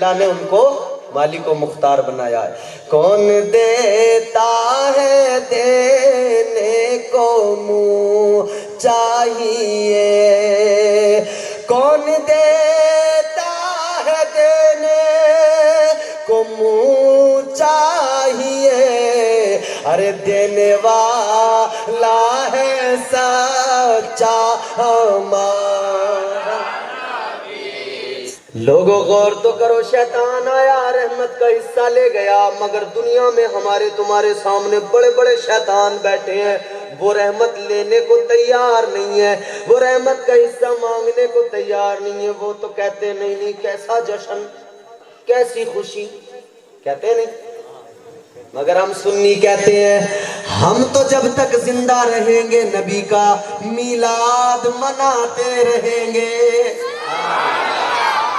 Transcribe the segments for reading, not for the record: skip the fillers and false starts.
اللہ نے ان کو مالک و مختار بنایا ہے۔ کون دیتا ہے دینے کو منہ چاہیے، کون دیتا ہے دینے کو منہ چاہیے، ارے دینے والا ہے سچا ہمارا۔ لوگوں غور تو کرو، شیطان آیا رحمت کا حصہ لے گیا، مگر دنیا میں ہمارے تمہارے سامنے بڑے بڑے شیطان بیٹھے ہیں، وہ رحمت لینے کو تیار نہیں ہے، وہ رحمت کا حصہ مانگنے کو تیار نہیں ہے۔ وہ تو کہتے نہیں نہیں کیسا جشن، کیسی خوشی، کہتے نہیں، مگر ہم سنی کہتے ہیں ہم تو جب تک زندہ رہیں گے نبی کا میلاد مناتے رہیں گے۔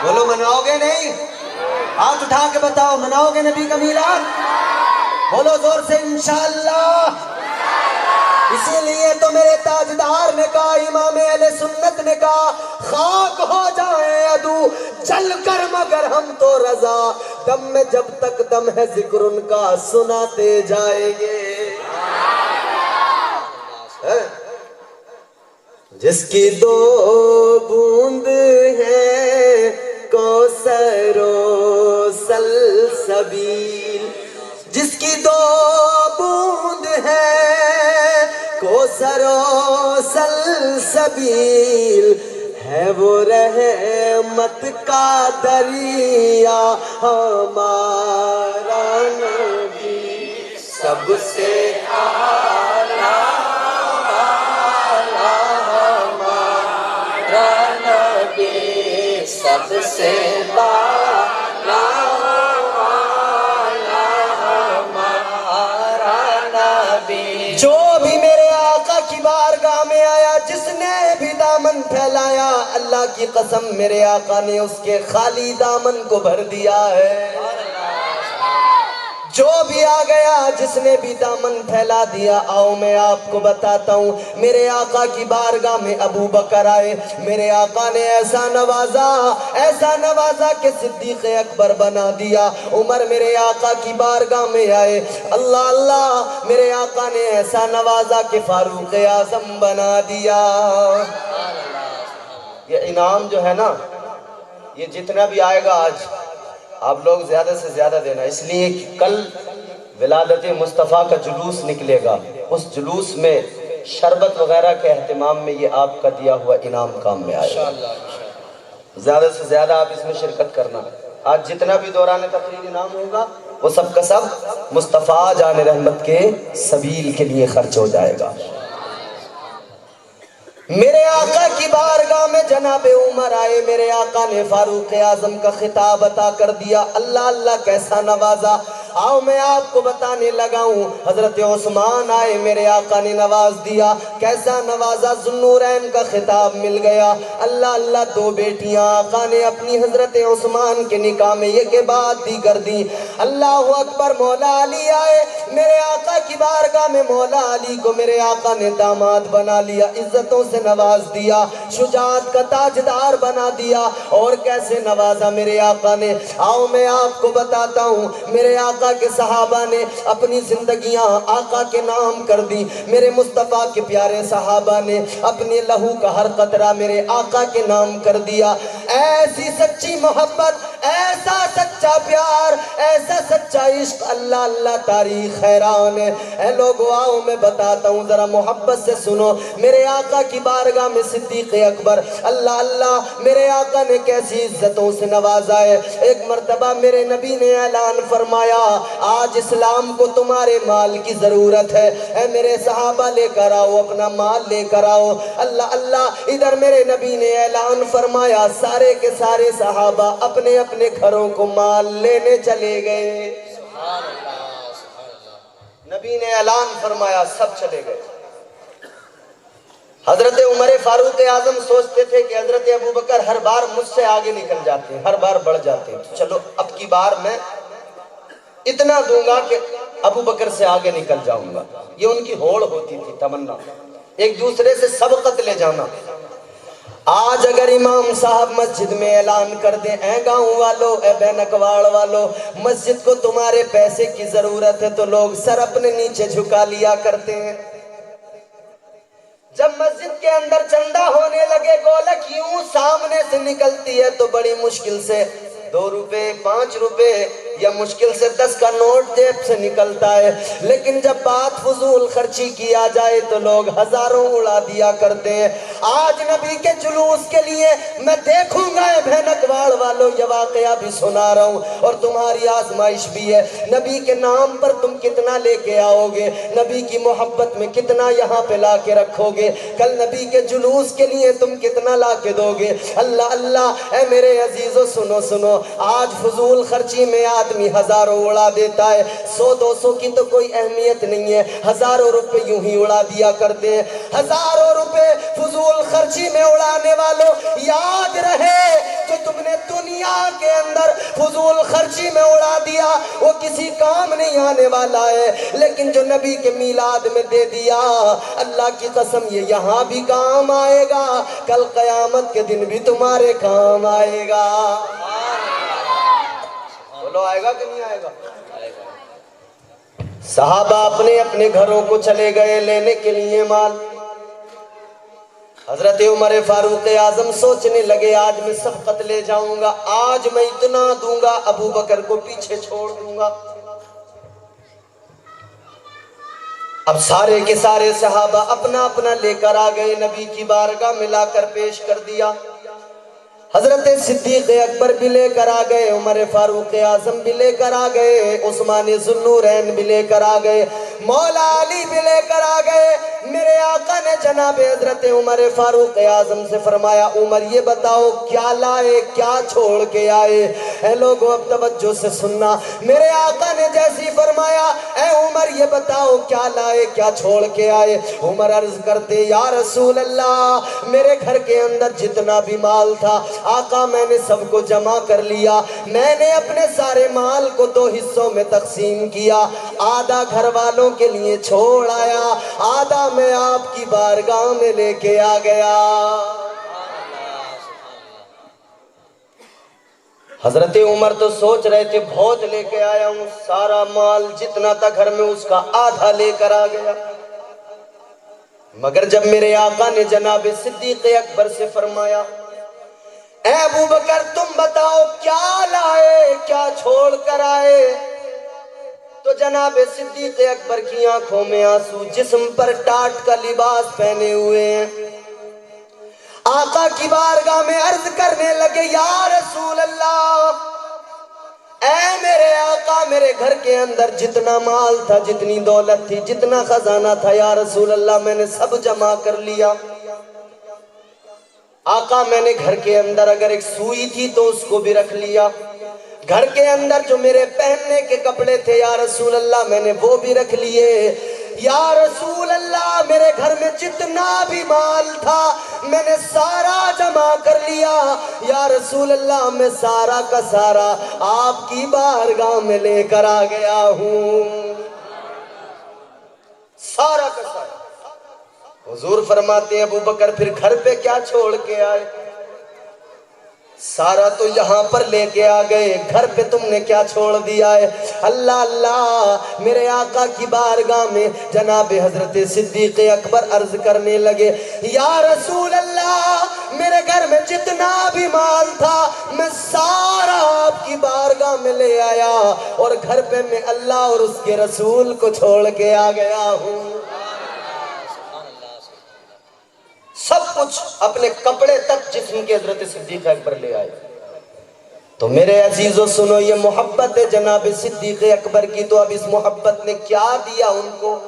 بولو مناؤ گے نہیں؟ ہاتھ اٹھا کے بتاؤ، مناؤ گے نبی کا میلاد؟ بولو زور سے انشاءاللہ۔ اسی لیے تو میرے تاجدار نے کہا، امام اہل سنت نے کہا، خاک ہو جائیں عدو جل کر مگر ہم تو رضا، دم میں جب تک دم ہے ذکر ان کا سناتے جائیں گے۔ جس کی دو بوند ہے کوثر و سلسبیل، جس کی دو بوند ہے کوثر و سلسبیل، ہے وہ رحمت کا دریا ہمارا نبی، سب سے اعلیٰ ہمارا نبی، سب سے بالا ہمارا نبی۔ جو بھی میرے آقا کی بارگاہ میں آیا، جس نے بھی دامن پھیلایا، اللہ کی قسم میرے آقا نے اس کے خالی دامن کو بھر دیا ہے۔ جو بھی آ گیا، جس نے بھی دامن پھیلا دیا۔ آؤ میں آپ کو بتاتا ہوں، میرے آقا کی بارگاہ میں ابو بکر آئے، میرے آقا نے ایسا نوازا کہ صدیق اکبر بنا دیا۔ عمر میرے آقا کی بارگاہ میں آئے، اللہ اللہ، میرے آقا نے ایسا نوازا کہ فاروق اعظم بنا دیا۔ یہ انعام جو ہے نا، یہ جتنا بھی آئے گا آج آپ لوگ زیادہ سے زیادہ دینا، اس لیے کہ کل ولادت مصطفیٰ کا جلوس نکلے گا، اس جلوس میں شربت وغیرہ کے اہتمام میں یہ آپ کا دیا ہوا انعام کام میں آئے گا۔ زیادہ سے زیادہ آپ اس میں شرکت کرنا۔ آج جتنا بھی دوران تقریر انعام ہوگا وہ سب کا سب مصطفیٰ جان رحمت کے سبیل کے لیے خرچ ہو جائے گا۔ میرے آقا کی بارگاہ میں جناب عمر آئے، میرے آقا نے فاروق اعظم کا خطاب عطا کر دیا۔ اللہ اللہ کیسا نوازا۔ آؤ میں آپ کو بتانے لگا ہوں، حضرت عثمان آئے، میرے آقا نے نواز دیا۔ کیسا نوازا، ذوالنورین کا خطاب مل گیا۔ اللہ اللہ، دو بیٹیاں آقا نے اپنی حضرت عثمان کے نکاح میں یہ کے بعد دی کر دی۔ اللہ اکبر، مولا علی آئے، میرے آقا کی بارگاہ میں مولا علی کو میرے آقا نے داماد بنا لیا، عزتوں سے نواز دیا، شجاعت کا تاجدار بنا دیا۔ اور کیسے نوازا میرے آقا نے، آؤ میں آپ کو بتاتا ہوں۔ میرے آقا کے صحابہ نے اپنی زندگیاں آقا کے نام کر دی، میرے مصطفیٰ کے پیارے صحابہ نے اپنے لہو کا ہر قطرہ میرے آقا کے نام کر دیا۔ ایسی سچی محبت، ایسا سچا پیار، ایسا سچا عشق، اللہ اللہ تاریخ حیران ہے۔ اے لوگو آؤ میں بتاتا ہوں، ذرا محبت سے سنو۔ میرے آقا کی بارگاہ میں صدیق اکبر، اللہ اللہ، میرے آقا نے کیسی عزتوں سے نوازا ہے۔ ایک مرتبہ میرے نبی نے اعلان فرمایا، آج اسلام کو تمہارے مال کی ضرورت ہے، اے میرے صحابہ لے کر آؤ، اپنا مال لے کر آؤ۔ اللہ اللہ، ادھر میرے نبی نے اعلان فرمایا، سارے کے سارے صحابہ اپنے اپنے گھروں کو مال لینے چلے گئے۔ نبی نے اعلان فرمایا، سب چلے گئے۔ حضرت عمر فاروق اعظم سوچتے تھے کہ حضرت ابوبکر ہر بار مجھ سے آگے نکل جاتے ہیں، ہر بار بڑھ جاتے ہیں، چلو اب کی بار میں اتنا دوں گا کہ ابوبکر سے آگے نکل جاؤں گا۔ یہ ان کی ہوڑ ہوتی تھی، تمنا، ایک دوسرے سے سبقت لے جانا۔ آج اگر امام صاحب مسجد میں اعلان کر دیں، اے گاؤں والو، اے بینکواڑ والو، مسجد کو تمہارے پیسے کی ضرورت ہے، تو لوگ سر اپنے نیچے جھکا لیا کرتے ہیں۔ جب مسجد کے اندر چندہ ہونے لگے، گولک یوں سامنے سے نکلتی ہے تو بڑی مشکل سے 2 روپے 5 روپے یا مشکل سے 10 کا نوٹ جیب سے نکلتا ہے، لیکن جب بات فضول خرچی کیا جائے تو لوگ ہزاروں اڑا دیا کرتے ہیں۔ آج نبی کے جلوس کے لیے میں دیکھوں گا، اے بھینکواڑ والو، یہ واقعہ بھی سنا رہا ہوں اور تمہاری آزمائش بھی ہے۔ نبی کے نام پر تم کتنا لے کے آؤ گے، نبی کی محبت میں کتنا یہاں پہ لا کے رکھو گے، کل نبی کے جلوس کے لیے تم کتنا لا کے دو گے۔ اللہ اللہ، اے میرے عزیزو سنو سنو، آج فضول خرچی میں آدمی ہزاروں اڑا دیتا ہے، 100-200 کی تو کوئی اہمیت نہیں ہے، ہزاروں روپے یوں ہی اڑا دیا کرتے ہیں۔ ہزاروں روپے فضول خرچی میں اڑانے والوں، یاد رہے جو تم نے دنیا کے اندر فضول خرچی میں اڑا دیا وہ کسی کام نہیں آنے والا ہے، لیکن جو نبی کے میلاد میں دے دیا، اللہ کی قسم یہ یہاں بھی کام آئے گا، کل قیامت کے دن بھی تمہارے کام آئے گا۔ بولو آئے گا کہ نہیں آئے گا؟ صحابہ اپنے اپنے گھروں کو چلے گئے لینے کے لیے مال۔ حضرت عمر فاروق اعظم سوچنے لگے، آج میں سبقت لے جاؤں گا، آج میں اتنا دوں گا، ابو بکر کو پیچھے چھوڑ دوں گا۔ اب سارے کے سارے صحابہ اپنا اپنا لے کر آ گئے، نبی کی بارگاہ میں لا کر پیش کر دیا۔ حضرت صدیق اکبر بھی لے کر آ گئے، عمر فاروق اعظم بھی لے کر آ گئے، عثمان ذوالنورین بھی لے کر آ گئے، مولا علی بھی لے کر آ گئے۔ میرے آقا نے جناب حضرت عمر فاروق اعظم سے فرمایا، عمر یہ بتاؤ کیا لائے، کیا چھوڑ کے آئے؟ اے لوگوں اب توجہ سے سننا، میرے آقا نے جیسی فرمایا، اے عمر یہ بتاؤ کیا لائے، کیا چھوڑ کے آئے؟ عمر عرض کرتے، یا رسول اللہ، میرے گھر کے اندر جتنا بھی مال تھا آقا میں نے سب کو جمع کر لیا، میں نے اپنے سارے مال کو 2 حصوں میں تقسیم کیا، آدھا گھر والوں کے لیے چھوڑ آیا، آدھا میں آپ کی بارگاہ میں لے کے آ گیا۔ حضرت عمر تو سوچ رہے تھے بہت لے کے آیا ہوں، سارا مال جتنا تھا گھر میں اس کا آدھا لے کر آ گیا، مگر جب میرے آقا نے جناب صدیق اکبر سے فرمایا، اے ابو بکر تم بتاؤ کیا لائے، کیا چھوڑ کر آئے؟ تو جناب صدیق اکبر کی آنکھوں میں آنسو، جسم پر ٹاٹ کا لباس پہنے ہوئے ہیں، آقا کی بارگاہ میں عرض کرنے لگے، یا رسول اللہ، اے میرے آقا، میرے گھر کے اندر جتنا مال تھا، جتنی دولت تھی، جتنا خزانہ تھا، یا رسول اللہ میں نے سب جمع کر لیا۔ آقا میں نے گھر کے اندر اگر ایک سوئی تھی تو اس کو بھی رکھ لیا، گھر کے اندر جو میرے پہننے کے کپڑے تھے یا رسول اللہ میں نے وہ بھی رکھ لیے، یا رسول اللہ میرے گھر میں جتنا بھی مال تھا میں نے سارا جمع کر لیا، یا رسول اللہ میں سارا کا سارا آپ کی بارگاہ میں لے کر آ گیا ہوں، سارا کا سارا۔ حضور فرماتے ہیں ابو بکر پھر گھر پہ کیا چھوڑ کے آئے؟ سارا تو یہاں پر لے کے آ گئے، گھر پہ تم نے کیا چھوڑ دیا ہے؟ اللہ اللہ، میرے آقا کی بارگاہ میں جناب حضرت صدیق اکبر عرض کرنے لگے، یا رسول اللہ میرے گھر میں جتنا بھی مال تھا میں سارا آپ کی بارگاہ میں لے آیا، اور گھر پہ میں اللہ اور اس کے رسول کو چھوڑ کے آ گیا ہوں۔ سب کچھ اپنے کپڑے تک جسم کے حضرت صدیق اکبر لے آئے۔ تو میرے عزیزو سنو، یہ محبت ہے جناب صدیق اکبر کی، تو اب اس محبت نے کیا دیا ان کو؟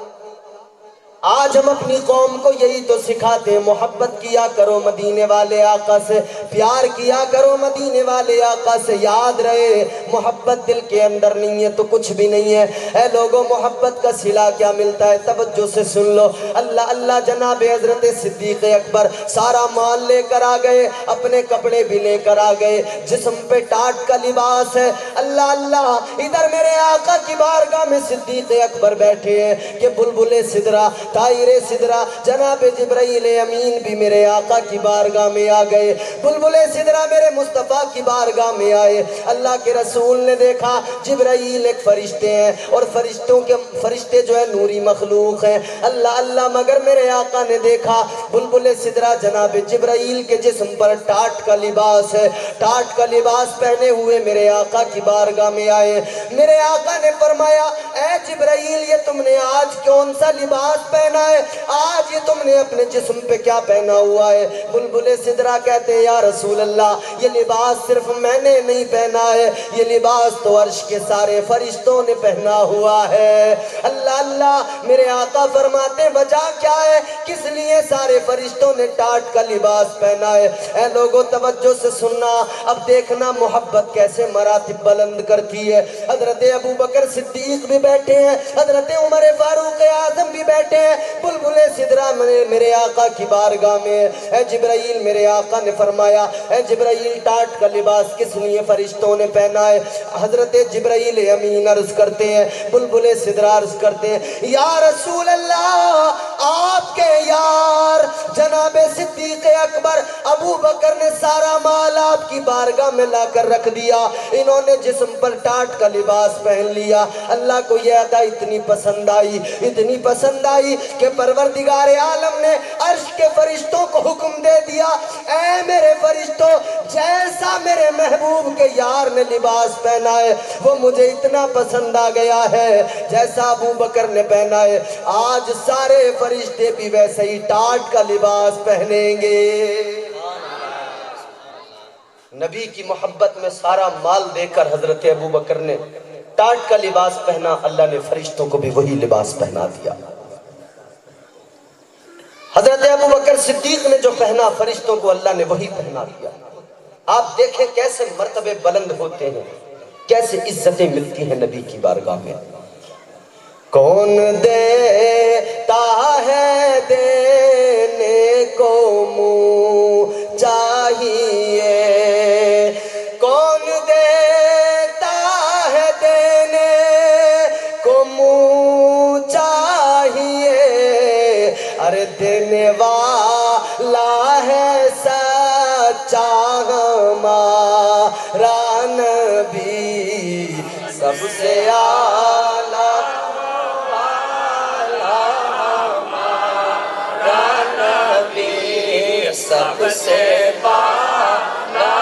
آج ہم اپنی قوم کو یہی تو سکھاتے ہیں، محبت کیا کرو مدینے والے آقا سے، پیار کیا کرو مدینے والے آقا سے، یاد رہے محبت دل کے اندر نہیں ہے تو کچھ بھی نہیں ہے۔ اے لوگوں محبت کا صلہ کیا ملتا ہے؟ توجہ سے سن لو، اللہ اللہ، جناب حضرت صدیق اکبر سارا مال لے کر آ گئے، اپنے کپڑے بھی لے کر آ گئے، جسم پہ ٹاٹ کا لباس ہے، اللہ اللہ، ادھر میرے آقا کی بارگاہ میں صدیق اکبر بیٹھے ہیں کہ بلبل سدرہ طائر سدرہ جناب جبرائیل امین بھی میرے آقا کی بارگاہ میں آ گئے، بلبل سدرہ میرے مصطفیٰ کی بارگاہ میں آئے۔ اللہ کے رسول نے دیکھا جبرائیل ایک فرشتے ہیں، اور فرشتے جو ہے نوری مخلوق ہیں، اللہ اللہ، مگر میرے آقا نے دیکھا بلبل سدرہ جناب جبرائیل کے جسم پر ٹاٹ کا لباس ہے، ٹاٹ کا لباس پہنے ہوئے میرے آقا کی بارگاہ میں آئے۔ میرے آقا نے فرمایا اے جبرائیل، یہ تم نے آج کون سا لباس پہنا ہے؟ آج یہ تم نے اپنے جسم پہ کیا پہنا ہوا ہے؟ بلبل سدرہ کہتے ہیں یا رسول اللہ، یہ لباس صرف میں نے نہیں پہنا ہے، یہ لباس تو عرش کے سارے فرشتوں نے پہنا ہوا ہے۔ اللہ اللہ، میرے آقا فرماتے وجہ کیا ہے، کس لیے سارے فرشتوں نے ٹاٹ کا لباس پہنا ہے؟ اے لوگوں توجہ سے سننا، اب دیکھنا محبت کیسے مراتب بلند کرتی ہے۔ حضرت ابو بکر صدیق بھی بیٹھے ہیں، حضرت عمر فاروق اعظم بھی بیٹھے ہیں، بلبل سدرہ میرے آقا کی بارگاہ میں۔ اے جبرائیل، میرے آقا نے فرمایا اے جبرائیل، ٹاٹ کا لباس کس لیے فرشتوں نے پہنا ہے؟ حضرت جبرائیل امین عرض کرتے ہیں، بلبل سدرہ عرض کرتے ہیں یا رسول اللہ، آپ کے یار جناب صدیق اکبر ابو بکر نے سارا مال آپ کی بارگاہ میں لا کر رکھ دیا، انہوں نے جسم پر ٹاٹ کا لباس پہن لیا۔ اللہ کو یہ ادا اتنی پسند آئی، اتنی پسند آئی کہ پروردگار عالم نے عرش کے فرشتوں کو حکم دے دیا اے میرے فرشتوں، جیسا میرے محبوب کے یار نے لباس پہنا ہے وہ مجھے اتنا پسند آ گیا ہے جیسا ابو بکر نے پہنا ہے، آج سارے فرشتے بھی ویسے ہی ٹاٹ کا لباس پہنیں گے۔ نبی کی محبت میں سارا مال دے کر حضرت ابو بکر نے ٹاٹ کا لباس پہنا، اللہ نے فرشتوں کو بھی وہی لباس پہنا دیا۔ حضرت ابو بکر صدیق نے جو پہنا، فرشتوں کو اللہ نے وہی پہنا دیا۔ آپ دیکھیں کیسے مرتبے بلند ہوتے ہیں، کیسے عزتیں ملتی ہیں نبی کی بارگاہ میں۔ کون دیتا ہے دینے کو منہ چاہیے، کون دیتا ہے دینے کو منہ چاہیے، ارے دینے والا ہے سچا ہمارا نبی، سب سے اعلیٰ سب سے بالا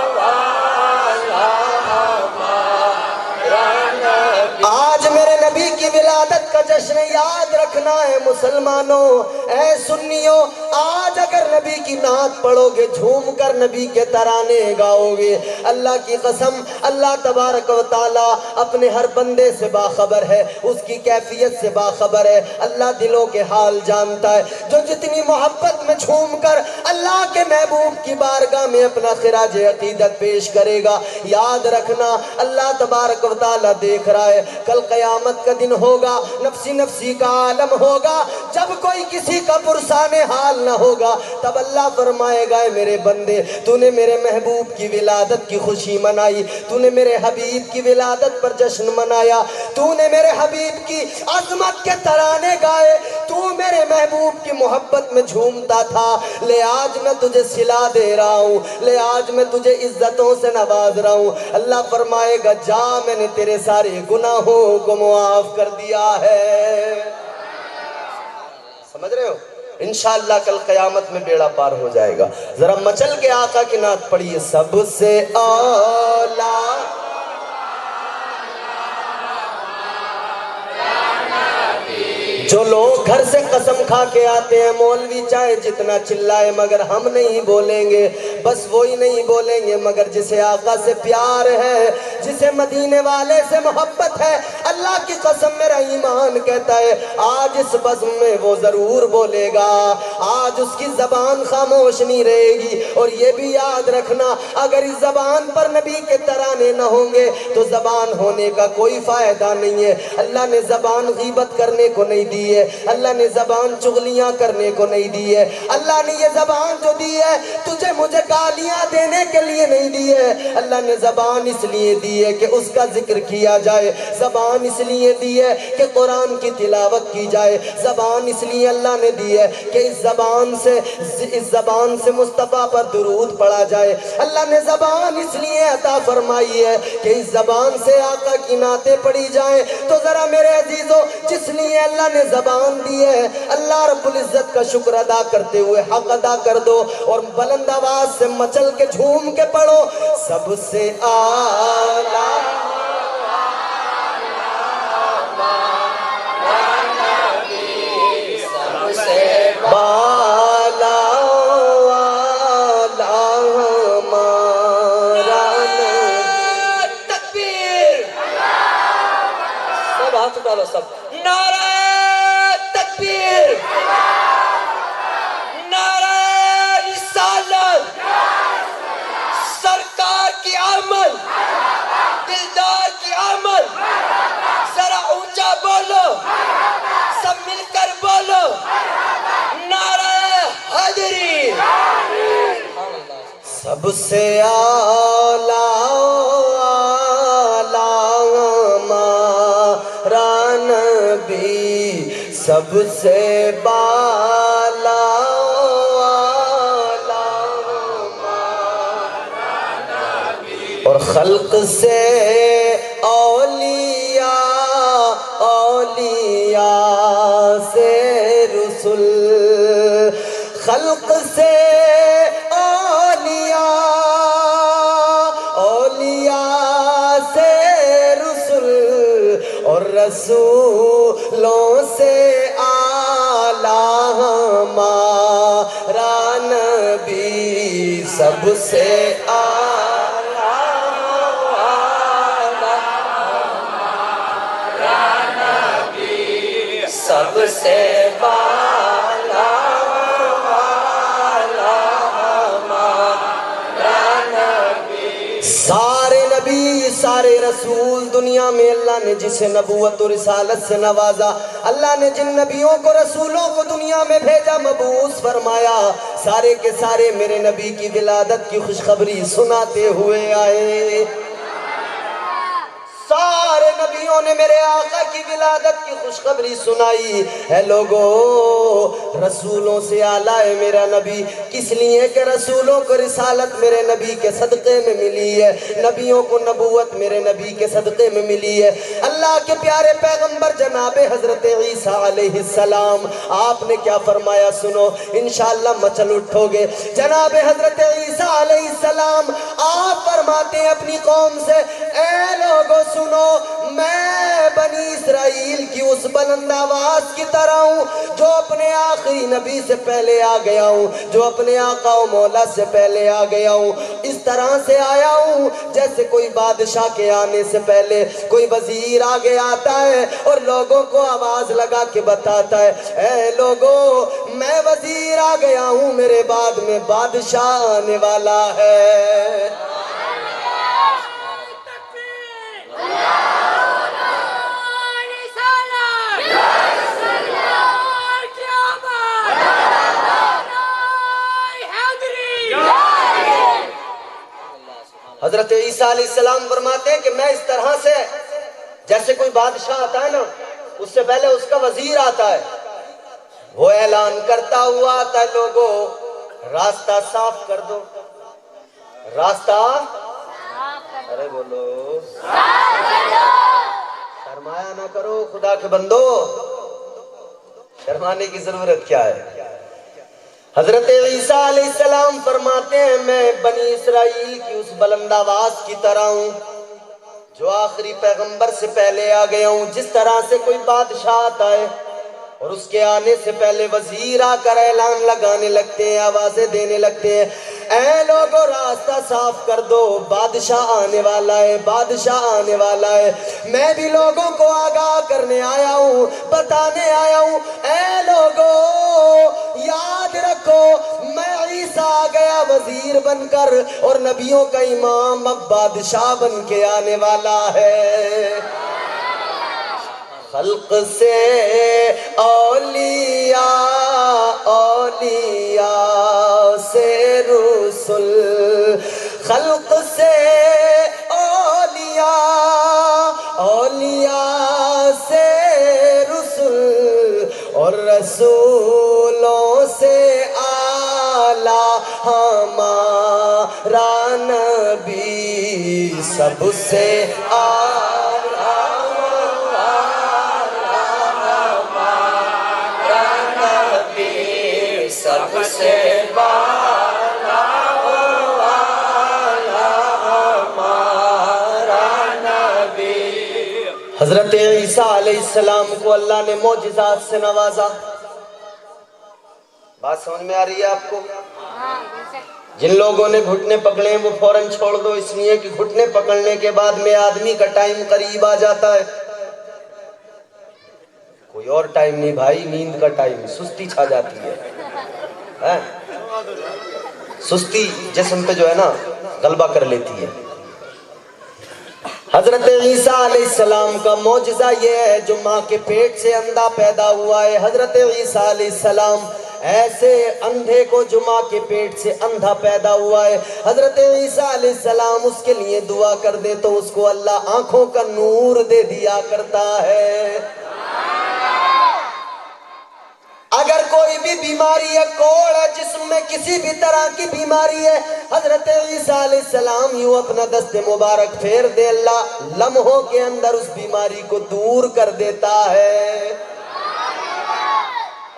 والا ہمارا نبی۔ آج میرے نبی کی ولادت کا جشن یاد رکھنا ہے مسلمانوں، اے سنیوں، آج اگر نبی کی نعت پڑھو گے، جھوم کر نبی کے ترانے گاؤ گے، اللہ کی قسم اللہ تبارک و تعالی اپنے ہر بندے سے باخبر ہے، اس کی کیفیت سے باخبر ہے، اللہ دلوں کے حال جانتا ہے۔ جو جتنی محبت میں جھوم کر اللہ کے محبوب کی بارگاہ میں اپنا خراج عقیدت پیش کرے گا، یاد رکھنا اللہ تبارک و تعالی دیکھ رہا ہے۔ کل قیامت کا دن ہوگا، نفسی نفسی کا عالم ہوگا، جب کوئی کسی کا پرسان حال نہ ہوگا، تب اللہ فرمائے گا اے میرے بندے، تو نے میرے محبوب کی ولادت کی خوشی منائی، تو نے میرے حبیب کی ولادت پر جشن منایا، تو نے میرے حبیب کی عظمت کے ترانے گائے، تو میرے محبوب کی محبت میں جھومتا تھا، لے آج میں تجھے صلہ دے رہا ہوں، لے آج میں تجھے عزتوں سے نواز رہا ہوں۔ اللہ فرمائے گا جا، میں نے تیرے سارے گناہوں کو معاف کر دیا ہے۔ سمجھ رہے ہو؟ انشاءاللہ کل قیامت میں بیڑا پار ہو جائے گا۔ ذرا مچل کے آقا کی نعت پڑھیے، سب سے اولا جو لوگ گھر سے قسم کھا کے آتے ہیں، مولوی چاہے جتنا چلائے مگر ہم نہیں بولیں گے، بس وہی نہیں بولیں گے مگر جسے آقا سے پیار ہے، جسے مدینے والے سے محبت ہے، اللہ کی قسم میرا ایمان کہتا ہے آج اس بزم میں وہ ضرور بولے گا، آج اس کی زبان خاموش نہیں رہے گی۔ اور یہ بھی یاد رکھنا اگر اس زبان پر نبی کے ترانے نہ ہوں گے تو زبان ہونے کا کوئی فائدہ نہیں ہے۔ اللہ نے زبان غیبت کرنے کو نہیں دی ہے، اللہ نے زبان چغلیاں کرنے کو نہیں دی ہے، اللہ نے یہ زبان جو دی ہے تجھے مجھے گالیاں دینے کے لیے نہیں دی ہے، اللہ نے زبان اس لیے دی ہے کہ اس کا ذکر کیا جائے، زبان زبان اس لیے دی ہے کہ قرآن کی تلاوت کی جائے، زبان اس لیے اللہ نے دی ہے کہ اس زبان سے مصطفیٰ پر درود پڑھا جائے، اللہ نے زبان اس لیے عطا فرمائی ہے کہ اس زبان سے آقا کی نعتیں پڑھی جائیں۔ تو ذرا میرے عزیزو، جس لیے اللہ نے زبان دی ہے، اللہ رب العزت کا شکر ادا کرتے ہوئے حق ادا کر دو اور بلند آواز سے مچل کے جھوم کے پڑھو، سب سے اعلیٰ بالا والا ہمارا نبی۔ تکبیر! سب ہاتھ اٹھا لو، سب نعرہ تکبیر، نعرہ رسالت، سرکار کی آمد، دلدار کی آمد، ذرا اونچا بولو، سب مل کر بولو، نعرہ حیدری۔ سب سے اعلیٰ ہمارا نبی، سب سے بالا اور خلق سے اولیاء، اولیاء سے رسول، خلق سے اولیاء، اولیاء سے رسول اور رسولوں سے اعلیٰ ہمارا نبی، سب سے سب سے بالا ہمارا نبی۔ سارے نبی، سارے رسول، دنیا میں اللہ نے جسے نبوت و رسالت سے نوازا، اللہ نے جن نبیوں کو، رسولوں کو دنیا میں بھیجا، مبعوث فرمایا، سارے کے سارے میرے نبی کی ولادت کی خوشخبری سناتے ہوئے آئے۔ سارے نبیوں نے میرے آقا کی ولادت کی خوشخبری سنائی۔ اے لوگو، رسولوں سے اعلیٰ ہے میرا نبی، کس لیے کہ رسولوں کو رسالت میرے نبی کے صدقے میں ملی ہے، نبیوں کو نبوت میرے نبی کے صدقے میں ملی ہے۔ اللہ کے پیارے پیغمبر جناب حضرت عیسیٰ علیہ السلام، آپ نے کیا فرمایا سنو، انشاءاللہ مچل اٹھو گے۔ جناب حضرت عیسیٰ علیہ السلام آپ فرماتے ہیں اپنی قوم سے، اے لوگو سنو، میں بنی اسرائیل کی اس بلند آواز کی طرح ہوں جو اپنے آخری نبی سے پہلے آ گیا ہوں، جو اپنے آقا و مولا سے پہلے آ گیا ہوں۔ اس طرح سے آیا ہوں جیسے کوئی بادشاہ کے آنے سے پہلے کوئی وزیر آگے آتا ہے اور لوگوں کو آواز لگا کے بتاتا ہے، اے لوگو، میں وزیر آ گیا ہوں، میرے بعد میں بادشاہ آنے والا ہے۔ حضرت عیسیٰ علیہ السلام فرماتے ہیں کہ میں اس طرح سے، جیسے کوئی بادشاہ آتا ہے نا، اس سے پہلے اس کا وزیر آتا ہے، وہ اعلان کرتا ہوا آتا ہے، لوگوں راستہ صاف کر دو، راستہ، ارے بولو، شرمایا نہ کرو خدا کے بندو، شرمانے کی ضرورت کیا ہے۔ حضرت عیسیٰ علیہ السلام فرماتے ہیں میں بنی اسرائیل کی اس بلند آواز کی طرح ہوں جو آخری پیغمبر سے پہلے آ گیا ہوں۔ جس طرح سے کوئی بادشاہ آتا ہے اور اس کے آنے سے پہلے وزیر آ کر اعلان لگانے لگتے ہیں، آوازیں دینے لگتے ہیں، اے لوگو راستہ صاف کر دو، بادشاہ آنے والا ہے، بادشاہ آنے والا ہے۔ میں بھی لوگوں کو آگاہ کرنے آیا ہوں، بتانے آیا ہوں، اے لوگو یاد رکھو، میں عیسیٰ آ گیا وزیر بن کر اور نبیوں کا امام اب بادشاہ بن کے آنے والا ہے۔ خلق سے اولیاء، اولیاء سے رسول، خلق سے اولیاء، اولیاء رسولوں سے اعلیٰ ہمارا نبی، سب سے اعلیٰ ہمارا نبی، سب سے حضرت عیسیٰ علیہ السلام کو اللہ نے معجزات سے نوازا۔ بات سمجھ میں آ رہی ہے آپ کو؟ جن لوگوں نے گھٹنے پکڑے ہیں وہ فوراً چھوڑ دو، اس لیے کہ گھٹنے پکڑنے کے بعد میں آدمی کا ٹائم قریب آ جاتا ہے، کوئی اور ٹائم نہیں بھائی، نیند کا ٹائم، سستی چھا جاتی ہے۔ سستی جسم پہ جو ہے نا غلبہ کر لیتی ہے۔ حضرت عیسیٰ علیہ السلام کا معجزہ یہ ہے جو ماں کے پیٹ سے اندھا پیدا ہوا ہے۔ حضرت عیسیٰ علیہ السلام ایسے اندھے کو جو ماں کے پیٹ سے اندھا پیدا ہوا ہے، حضرت عیسیٰ علیہ السلام اس کے لیے دعا کر دے تو اس کو اللہ آنکھوں کا نور دے دیا کرتا ہے۔ اگر کوئی بھی بیماری ہے، کوڑ ہے، جسم میں کسی بھی طرح کی بیماری ہے، حضرت عیسیٰ علیہ السلام یوں اپنا دست مبارک پھیر دے، اللہ لمحوں کے اندر اس بیماری کو دور کر دیتا ہے۔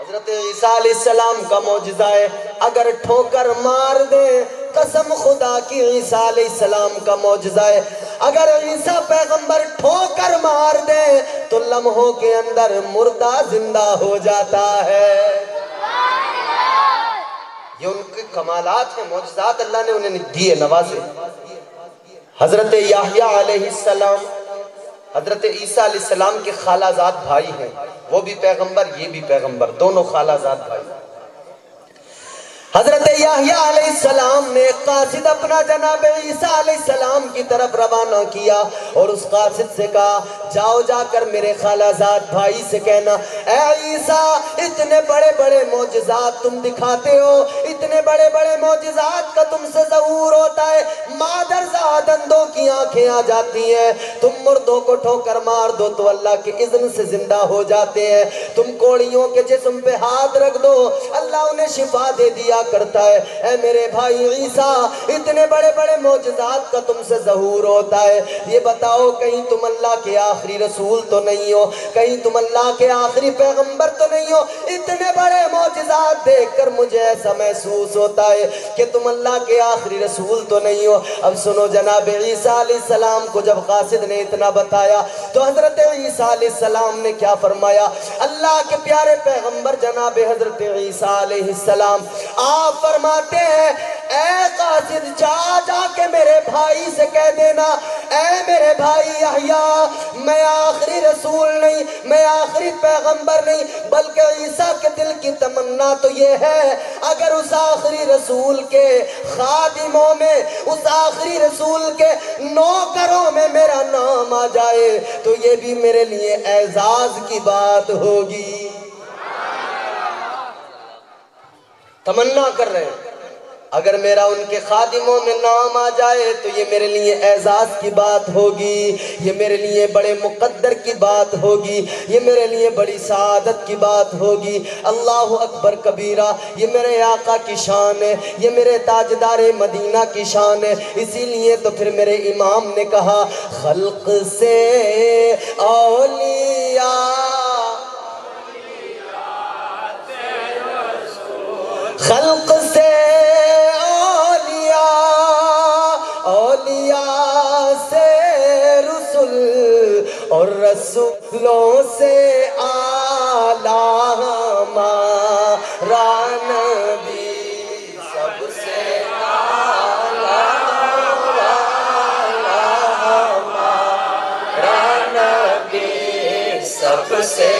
حضرت عیسیٰ علیہ السلام کا معجزہ ہے، اگر ٹھوکر مار دے، قسم خدا کی عیسیٰ علیہ السلام کا معجزہ ہے، اگر عیسیٰ پیغمبر ٹھوکر مار دے تو لمحوں کے اندر مردہ زندہ ہو جاتا ہے۔ یہ ان کے کمالات ہیں، معجزات اللہ نے انہیں دیے، نوازے۔ حضرت یحییٰ علیہ السلام حضرت عیسیٰ علیہ السلام کے خالہ زاد بھائی ہیں، وہ بھی پیغمبر یہ بھی پیغمبر، دونوں خالہ زاد بھائی۔ حضرت یحییٰ علیہ السلام نے قاصد اپنا جناب عیسیٰ علیہ السلام کی طرف روانہ کیا اور اس قاصد سے کہا جاؤ جا کر میرے خالہ زاد بھائی سے کہنا اے عیسیٰ اتنے بڑے بڑے معجزات تم دکھاتے ہو، اتنے بڑے بڑے معجزات کا تم سے ظہور ہوتا ہے، مادرزاد اندھوں کی آنکھیں آ جاتی ہیں، تم مردوں کو ٹھوکر مار دو تو اللہ کے اذن سے زندہ ہو جاتے ہیں، تم کوڑیوں کے جسم پہ ہاتھ رکھ دو اللہ انہیں شفا دے دیا کرتا ہے۔ اے میرے بھائی عیسیٰ اتنے بڑے بڑے معجزات کا تم سے ظہور ہوتا ہے، یہ بتاؤ کہیں تم اللہ کے آخری رسول تو نہیں ہو، کہیں تم اللہ کے آخری پیغمبر تو نہیں ہو؟ اتنے بڑے معجزات دیکھ کر مجھے ایسا محسوس ہوتا ہے کہ تم اللہ کے آخری رسول تو نہیں ہو۔ اب سنو جناب عیسیٰ علیہ السلام کو جب قاصد نے اتنا بتایا تو حضرت عیسیٰ علیہ السلام نے کیا فرمایا؟ اللہ کے پیارے پیغمبر جناب حضرت عیسیٰ علیہ السلام آپ فرماتے ہیں اے قاصد جا کے میرے بھائی سے کہہ دینا اے میرے بھائی یحییٰ میں آخری رسول نہیں، میں آخری پیغمبر نہیں، بلکہ عیسیٰ کے دل کی تمنا تو یہ ہے اگر اس آخری رسول کے خادموں میں، اس آخری رسول کے نوکروں میں میرا نام آ جائے تو یہ بھی میرے لیے اعزاز کی بات ہوگی۔ تمنا کر رہے ہیں اگر میرا ان کے خادموں میں نام آ جائے تو یہ میرے لیے اعزاز کی بات ہوگی، یہ میرے لیے بڑے مقدر کی بات ہوگی، یہ میرے لیے بڑی سعادت کی بات ہوگی۔ اللہ اکبر کبیرہ، یہ میرے آقا کی شان ہے، یہ میرے تاجدار مدینہ کی شان ہے، اسی لیے تو پھر میرے امام نے کہا خلق سے اولیاء خلق سے اولیاء سے رسول اور رسولوں سے اعلیٰ ہمارا نبی، سب سے اعلیٰ ہمارا نبی، سب سے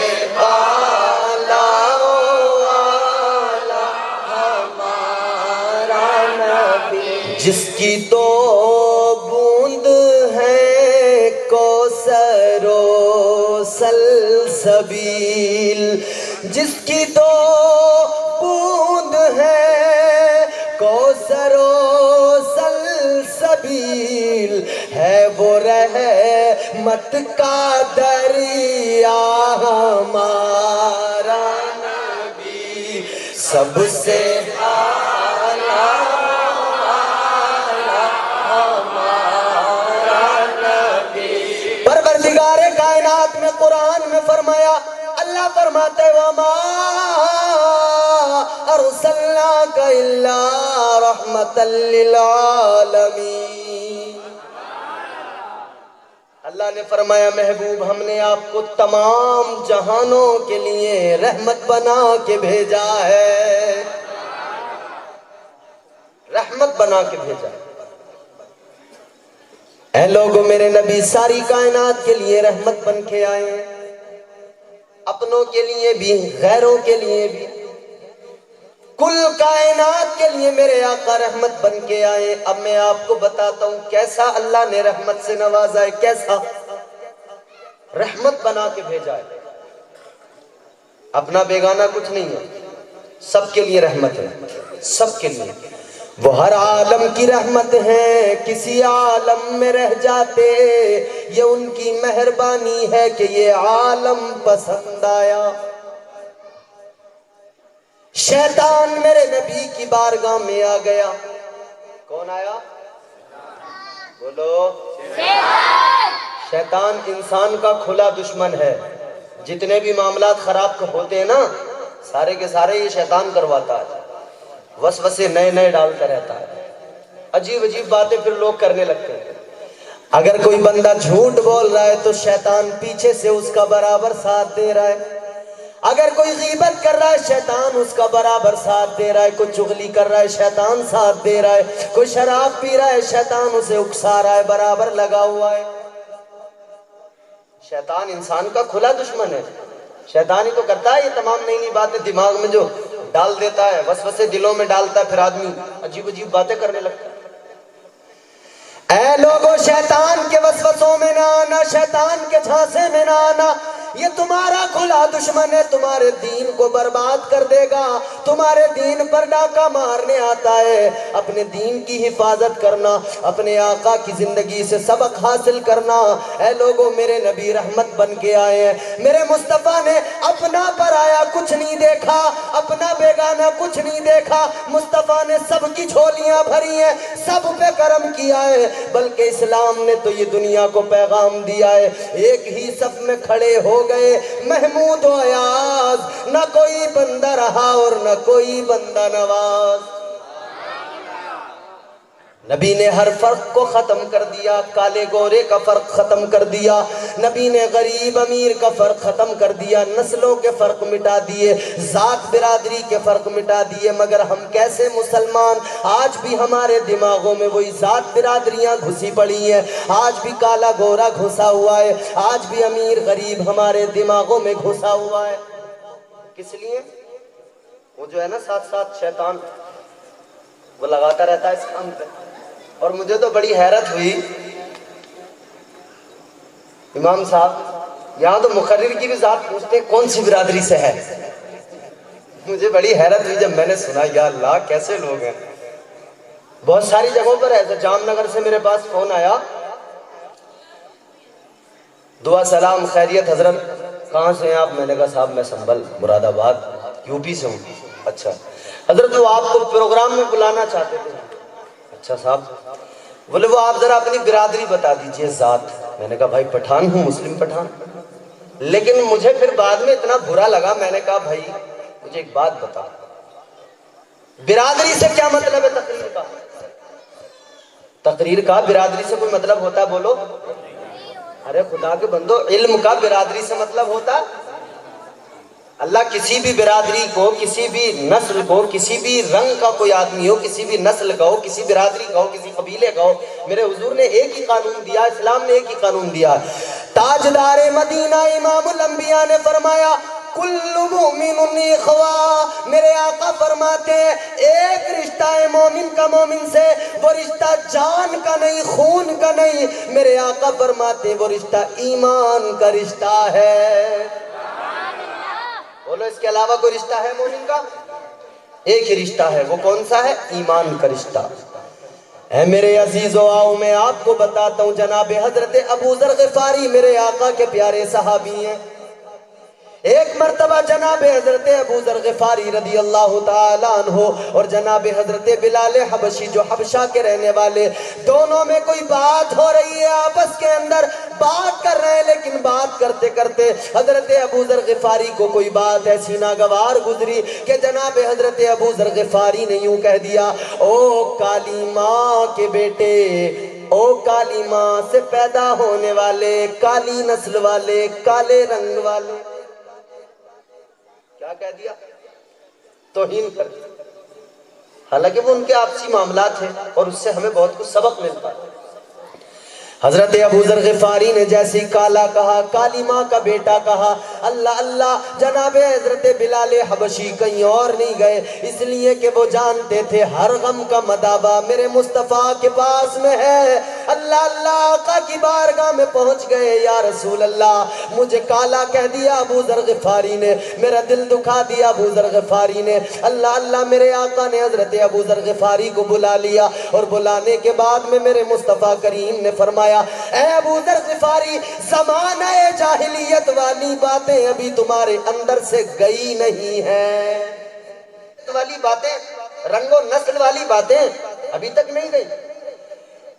جس کی دو بوند ہے کوثر و سلسبیل، جس کی دو بوند ہے کوثر و سلسبیل، ہے وہ رحمت کا دریا ہمارا سب سے پروردگار کائنات میں قرآن میں فرمایا، اللہ فرماتے وَمَا أَرْسَلْنَاكَ إِلَّا رَحْمَةً لِّلْعَالَمِينَ۔ اللہ نے فرمایا محبوب ہم نے آپ کو تمام جہانوں کے لیے رحمت بنا کے بھیجا ہے، رحمت بنا کے بھیجا ہے۔ اے لوگوں میرے نبی ساری کائنات کے لیے رحمت بن کے آئے ہیں، اپنوں کے لیے بھی غیروں کے لیے بھی، کل کائنات کے لیے میرے آقا رحمت بن کے آئے۔ اب میں آپ کو بتاتا ہوں کیسا اللہ نے رحمت سے نوازا ہے، کیسا رحمت بنا کے بھیجا ہے۔ اپنا بیگانہ کچھ نہیں ہے، سب کے لیے رحمت ہے، سب کے لیے۔ وہ ہر عالم کی رحمت ہے، کسی عالم میں رہ جاتے، یہ ان کی مہربانی ہے کہ یہ عالم پسند آیا۔ شیطان میرے نبی کی بارگاہ میں آ گیا، کون آیا؟ بولو، شیطان انسان کا کھلا دشمن ہے۔ جتنے بھی معاملات خراب ہوتے ہیں نا، سارے کے سارے یہ شیطان کرواتا ہے، وسوسے نئے نئے ڈالتا رہتا ہے، عجیب عجیب باتیں پھر لوگ کرنے لگتے ہیں۔ اگر کوئی بندہ جھوٹ بول رہا ہے تو شیطان پیچھے سے اس کا برابر ساتھ دے رہا ہے، اگر کوئی غیبت کر رہا ہے شیطان اس کا برابر ساتھ دے رہا ہے، کوئی چغلی کر رہا ہے شیطان ساتھ دے رہا ہے، کوئی شراب پی رہا ہے شیطان اسے اکسا رہا ہے، برابر لگا ہوا ہے۔ شیطان انسان کا کھلا دشمن ہے، شیطان ہی تو کرتا ہے یہ تمام نئی نئی باتیں دماغ میں جو ڈال دیتا ہے، وسوسے دلوں میں ڈالتا ہے، پھر آدمی عجیب عجیب باتیں کرنے لگتا ہے۔ اے لوگوں شیطان کے وسوسوں میں نہ آنا، شیطان کے جھانسے میں نہ آنا، یہ تمہارا کھلا دشمن ہے، تمہارے دین کو برباد کر دے گا، تمہارے دین پر ڈاکہ مارنے آتا ہے۔ اپنے دین کی حفاظت کرنا، اپنے آقا کی زندگی سے سبق حاصل کرنا۔ اے لوگوں میرے نبی رحمت بن کے آئے ہیں، میرے مصطفیٰ نے اپنا پرایا کچھ نہیں دیکھا، اپنا بیگانہ کچھ نہیں دیکھا، مصطفیٰ نے سب کی جھولیاں بھری ہیں، سب پہ کرم کیا ہے، بلکہ اسلام نے تو یہ دنیا کو پیغام دیا ہے۔ ایک ہی صف میں کھڑے ہو گئے محمود و ایاز، نہ کوئی بندہ رہا اور نہ کوئی بندہ نواز۔ نبی نے ہر فرق کو ختم کر دیا، کالے گورے کا فرق ختم کر دیا، نبی نے غریب امیر کا فرق ختم کر دیا، نسلوں کے فرق مٹا دیے، ذات برادری کے فرق مٹا دیے۔ مگر ہم کیسے مسلمان، آج بھی ہمارے دماغوں میں وہی ذات برادریاں گھسی پڑی ہیں، آج بھی کالا گورا گھسا ہوا ہے، آج بھی امیر غریب ہمارے دماغوں میں گھسا ہوا ہے۔ کس لیے؟ وہ جو ہے نا ساتھ ساتھ شیطان وہ لگاتا رہتا ہے اس کام پہ۔ اور مجھے تو بڑی حیرت ہوئی، امام صاحب یہاں تو مقرر کی بھی ذات پوچھتے کون سی برادری سے ہے، مجھے بڑی حیرت ہوئی جب میں نے سنا، یا اللہ کیسے لوگ ہیں۔ بہت ساری جگہوں پر ہے، جام نگر سے میرے پاس فون آیا، دعا سلام خیریت حضرت، کہاں سے ہیں آپ؟ میں نے کہا صاحب میں سنبھل مراد آباد یو پی سے ہوں۔ اچھا حضرت وہ آپ کو پروگرام میں بلانا چاہتے تھے۔ اچھا صاحب، بولے وہ آپ ذرا اپنی برادری بتا دیجئے ذات۔ میں نے کہا بھائی پٹھان ہوں، مسلم پٹھان۔ لیکن مجھے پھر بعد میں اتنا برا لگا، میں نے کہا بھائی مجھے ایک بات بتا، برادری سے کیا مطلب ہے؟ تقریر کا، تقریر کا برادری سے کوئی مطلب ہوتا ہے؟ بولو، ارے خدا کے بندو، علم کا برادری سے مطلب ہوتا؟ اللہ کسی بھی برادری کو، کسی بھی نسل کو، کسی بھی رنگ کا کوئی آدمی ہو، کسی بھی نسل کا ہو، کسی برادری کا ہو، کسی قبیلے کا ہو، میرے حضور نے ایک ہی قانون دیا، اسلام نے ایک ہی قانون دیا۔ تاجدار مدینہ امام الانبیاء نے فرمایا کل مومن اخوا، میرے آقا فرماتے ہیں ایک رشتہ ہے مومن کا مومن سے، وہ رشتہ جان کا نہیں، خون کا نہیں، میرے آقا فرماتے ہیں وہ رشتہ ایمان کا رشتہ ہے۔ بولو اس کے علاوہ کوئی رشتہ ہے مومن کا؟ ایک ہی رشتہ ہے، وہ کون سا ہے؟ ایمان کا رشتہ۔ اے میرے عزیزو آؤ میں آپ کو بتاتا ہوں، جناب حضرت ابو ذر غفاری میرے آقا کے پیارے صحابی ہیں۔ ایک مرتبہ جناب حضرت ابو ذر غفاری رضی اللہ تعالیٰ عنہ اور جناب حضرت بلال حبشی جو حبشہ کے رہنے والے، دونوں میں کوئی بات ہو رہی ہے، آپس کے اندر بات کر رہے ہیں، لیکن بات کرتے کرتے حضرت ابو ذر غفاری کو کوئی بات ایسی ناگوار گزری کہ جناب حضرت ابو ذر غفاری نے یوں کہہ دیا، او کالی ماں کے بیٹے، او کالی ماں سے پیدا ہونے والے، کالی نسل والے، کالے رنگ والے، کیا کہہ دیا؟ توہین کر دیا۔ حالانکہ وہ ان کے آپسی معاملات ہیں اور اس سے ہمیں بہت کچھ سبق ملتا ہے۔ حضرت ابو ذر غفاری نے جیسی کالا کہا، کالی ماں کا بیٹا کہا، اللہ اللہ، جناب حضرت بلال حبشی کہیں اور نہیں گئے، اس لیے کہ وہ جانتے تھے ہر غم کا مداوا میرے مصطفیٰ کے پاس میں ہے۔ اللہ اللہ، آقا کی بارگاہ میں پہنچ گئے، یا رسول اللہ مجھے کالا کہہ دیا ابو ذر غفاری نے، میرا دل دکھا دیا ابو ذر غفاری نے۔ اللہ اللہ، میرے آقا نے حضرت ابو ذر غفاری کو بلا لیا اور بلانے کے بعد میں میرے مصطفیٰ کریم نے فرمایا، اے ابو ذر غفاری، زمانہ جاہلیت والی باتیں ابھی تمہارے اندر سے گئی نہیں ہیں، والی باتیں، رنگ و نسل والی باتیں ابھی تک نہیں گئی۔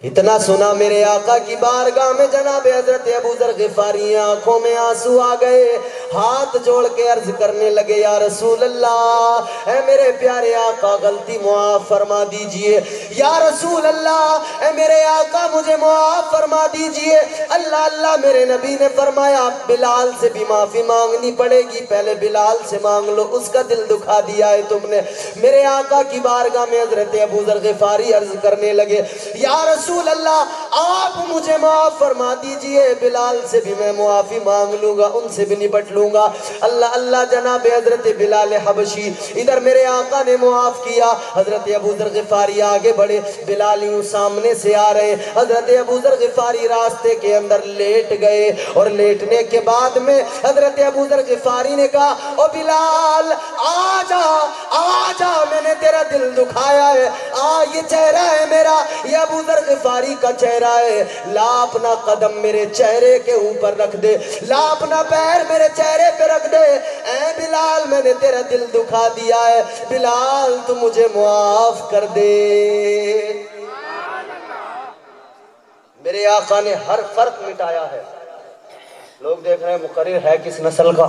اتنا سنا میرے آقا کی بارگاہ میں جناب حضرت ابو ذر غفاری آنکھوں میں آنسو آ گئے، ہاتھ جوڑ کے عرض کرنے لگے، یا رسول اللہ، اے میرے پیارے آقا غلطی معاف فرما دیجئے، یا رسول اللہ، اے میرے آقا مجھے معاف فرما دیجئے۔ اللہ اللہ، میرے نبی نے فرمایا بلال سے بھی معافی مانگنی پڑے گی، پہلے بلال سے مانگ لو، اس کا دل دکھا دیا ہے تم نے۔ میرے آقا کی بارگاہ میں حضرت ابو ذر غفاری عرض کرنے لگے، یا رسول اللہ، آپ مجھے معاف فرما دیجئے، بلال سے بھی میں معافی مانگ لوں گا، ان سے بھی نپٹ لوں گا۔ اللہ اللہ، جناب حضرت بلال حبشی، ادھر میرے آقا نے معاف کیا، حضرت ابو ذر غفاری آگے بڑھے، بلال یوں سامنے سے آ رہے، حضرت ابو ذر غفاری راستے کے اندر لیٹ گئے، اور لیٹنے کے بعد میں حضرت ابو ذر غفاری نے کہا، او بلال آ جا، آ جا، میں نے تیرا دل دکھایا ہے، یہ چہرہ ہے میرا، یہ ابو ذر غفاری کا چہرہ ہے، لا اپنا قدم میرے چہرے کے اوپر رکھ دے، لا اپنا پیر میرے چہرے پہ رکھ دے، اے بلال میں نے تیرا دل دکھا دیا ہے، بلال تو مجھے معاف کر دے۔ میرے آقا نے ہر فرق مٹایا ہے۔ لوگ دیکھ رہے ہیں مقرر ہے کس نسل کا،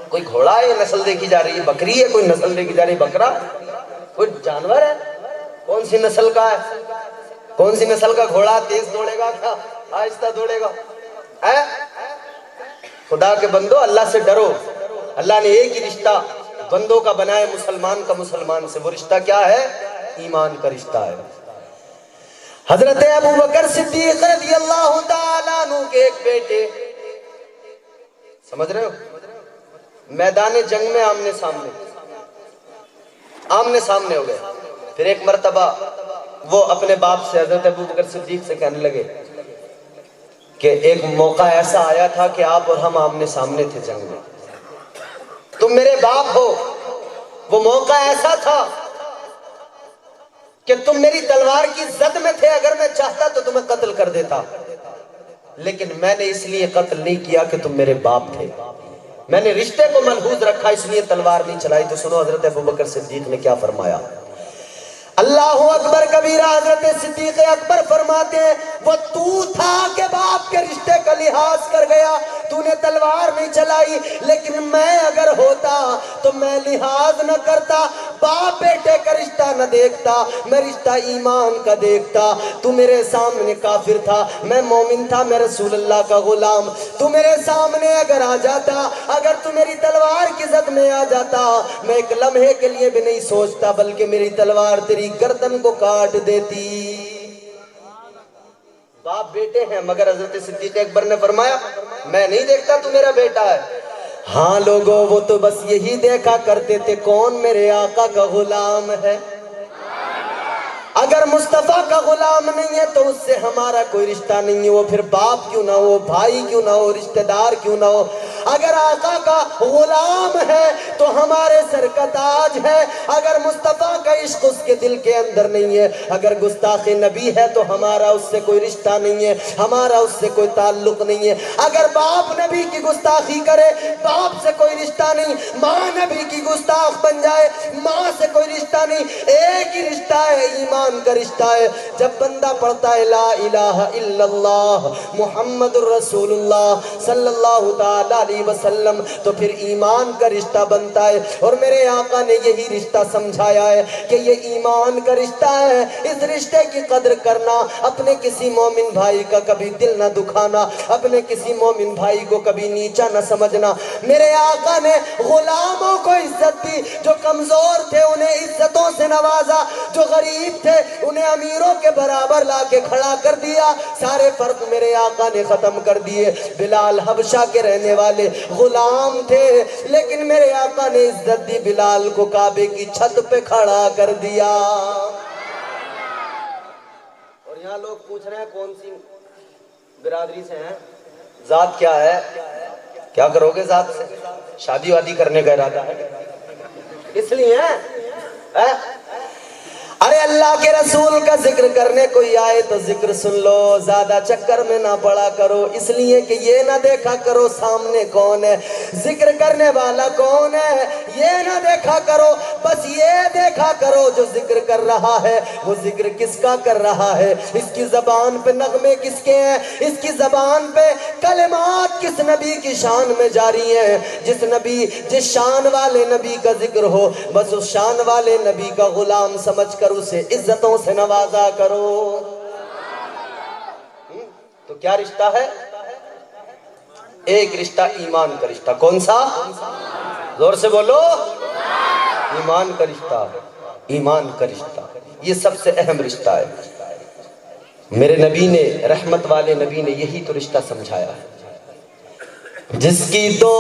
کوئی گھوڑا ہے نسل دیکھی جا رہی ہے، بکری ہے کوئی نسل دیکھی جا رہی ہے، بکرا کوئی جانور ہے، کون سی نسل کا ہے، کون سی نسل کا گھوڑا تیز دوڑے گا کیا آہستہ دوڑے گا؟ خدا کے بندو، اللہ سے ڈرو۔ اللہ نے ایک ہی رشتہ بندوں کا بنایا مسلمان کا مسلمان سے، وہ رشتہ کیا ہے؟ ایمان کا رشتہ ہے۔ حضرت ابو بکر صدیق رضی اللہ تعالیٰ عنہ کے ایک بیٹے، سمجھ رہے ہو، میدان جنگ میں آمنے سامنے ہو گئے۔ پھر ایک مرتبہ وہ اپنے باپ سے، حضرت ابو بکر صدیق سے کہنے لگے کہ ایک موقع ایسا آیا تھا کہ آپ اور ہم آمنے سامنے تھے جنگ میں، تم میرے باپ ہو، وہ موقع ایسا تھا کہ تم میری تلوار کی زد میں تھے، اگر میں چاہتا تو تمہیں قتل کر دیتا، لیکن میں نے اس لیے قتل نہیں کیا کہ تم میرے باپ تھے، میں نے رشتے کو ملحوظ رکھا، اس لیے تلوار نہیں چلائی۔ تو سنو حضرت ابو بکر صدیق نے کیا فرمایا، اللہ اکبر کبیرہ، حضرت صدیق اکبر فرماتے ہیں، وہ تو تھا کہ باپ کے رشتے کا لحاظ کر گیا، تو نے تلوار نہیں چلائی، لیکن میں اگر ہوتا تو میں لحاظ نہ کرتا، باپ بیٹے کا رشتہ نہ دیکھتا، میں رشتہ ایمان کا دیکھتا۔ تو میرے سامنے کافر تھا، میں مومن تھا، میں رسول اللہ کا غلام، تو میرے سامنے اگر آ جاتا، اگر تو میری تلوار کی زد میں آ جاتا، میں ایک لمحے کے لیے بھی نہیں سوچتا، بلکہ میری تلوار تیری گردن کو کاٹ دیتی۔ باپ بیٹے ہیں، مگر حضرت صدیق اکبر نے فرمایا میں نہیں دیکھتا تو میرا بیٹا ہے۔ ہاں لوگوں، وہ تو بس یہی دیکھا کرتے تھے کون میرے آقا کا غلام ہے۔ اگر مصطفیٰ کا غلام نہیں ہے تو اس سے ہمارا کوئی رشتہ نہیں ہے، وہ پھر باپ کیوں نہ ہو، بھائی کیوں نہ ہو، رشتہ دار کیوں نہ ہو۔ اگر آقا کا غلام ہے تو ہمارے سر کا تاج ہے، اگر مصطفیٰ کا عشق اس کے دل کے اندر نہیں ہے، اگر گستاخ نبی ہے تو ہمارا اس سے کوئی رشتہ نہیں ہے، ہمارا اس سے کوئی تعلق نہیں ہے۔ اگر باپ نبی کی گستاخی کرے، باپ سے کوئی رشتہ نہیں، ماں نبی کی گستاخ بن جائے، ماں سے کوئی رشتہ نہیں، ایک ہی رشتہ ہے، ایمان کا رشتہ ہے۔ جب بندہ پڑھتا ہے لا الہ الا اللہ محمد الرسول اللہ صلی اللہ تعالیٰ علیہ وسلم تو پھر ایمان کا رشتہ بنتا ہے۔ اور میرے آقا نے یہی رشتہ سمجھایا ہے کہ یہ ایمان کا رشتہ ہے، اس رشتے کی قدر کرنا، اپنے کسی مومن بھائی کا کبھی دل نہ دکھانا، اپنے کسی مومن بھائی کو کبھی نیچا نہ سمجھنا۔ میرے آقا نے غلاموں کو عزت دی، جو کمزور تھے انہیں عزتوں سے نوازا، جو غریب تھے انہیں امیروں کے برابر لا کے کھڑا کر دیا، سارے فرق میرے آقا نے ختم کر دیے۔ بلال حبشہ کے رہنے والے غلام تھے، لیکن میرے آقا نے عزت دی، بلال کو کعبے کی چھت پہ کھڑا کر دیا۔ اور یہاں لوگ پوچھ رہے ہیں کون سی برادری سے ہیں، ذات کیا ہے، کیا کرو گے ذات سے؟ شادی وادی کرنے کا ارادہ ہے؟ اس لیے ارے اللہ کے رسول کا ذکر کرنے کوئی آئے تو ذکر سن لو، زیادہ چکر میں نہ پڑا کرو، اس لیے کہ یہ نہ دیکھا کرو سامنے کون ہے، ذکر کرنے والا کون ہے یہ نہ دیکھا کرو، بس یہ دیکھا کرو جو ذکر کر رہا ہے وہ ذکر کس کا کر رہا ہے، اس کی زبان پہ نغمے کس کے ہیں، اس کی زبان پہ کلمات کس نبی کی شان میں جاری ہیں۔ جس شان والے نبی کا ذکر ہو بس اس شان والے نبی کا غلام سمجھ کر اسے عزتوں سے نوازا کرو۔ تو کیا رشتہ ہے؟ ایک رشتہ ایمان کا رشتہ، کون سا؟ زور سے بولو، ایمان کا رشتہ، ایمان کا رشتہ، یہ سب سے اہم رشتہ ہے۔ میرے نبی نے، رحمت والے نبی نے یہی تو رشتہ سمجھایا ہے۔ جس کی دو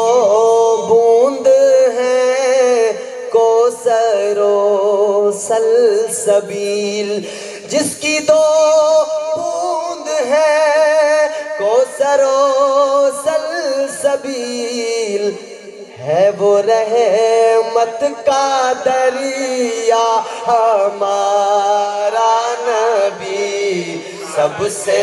بوند ہے کوثر و سلسبیل، جس کی دو بوند ہے کوثر و سلسبیل، ہے وہ رحمت کا دریا ہمارا نبی، سب سے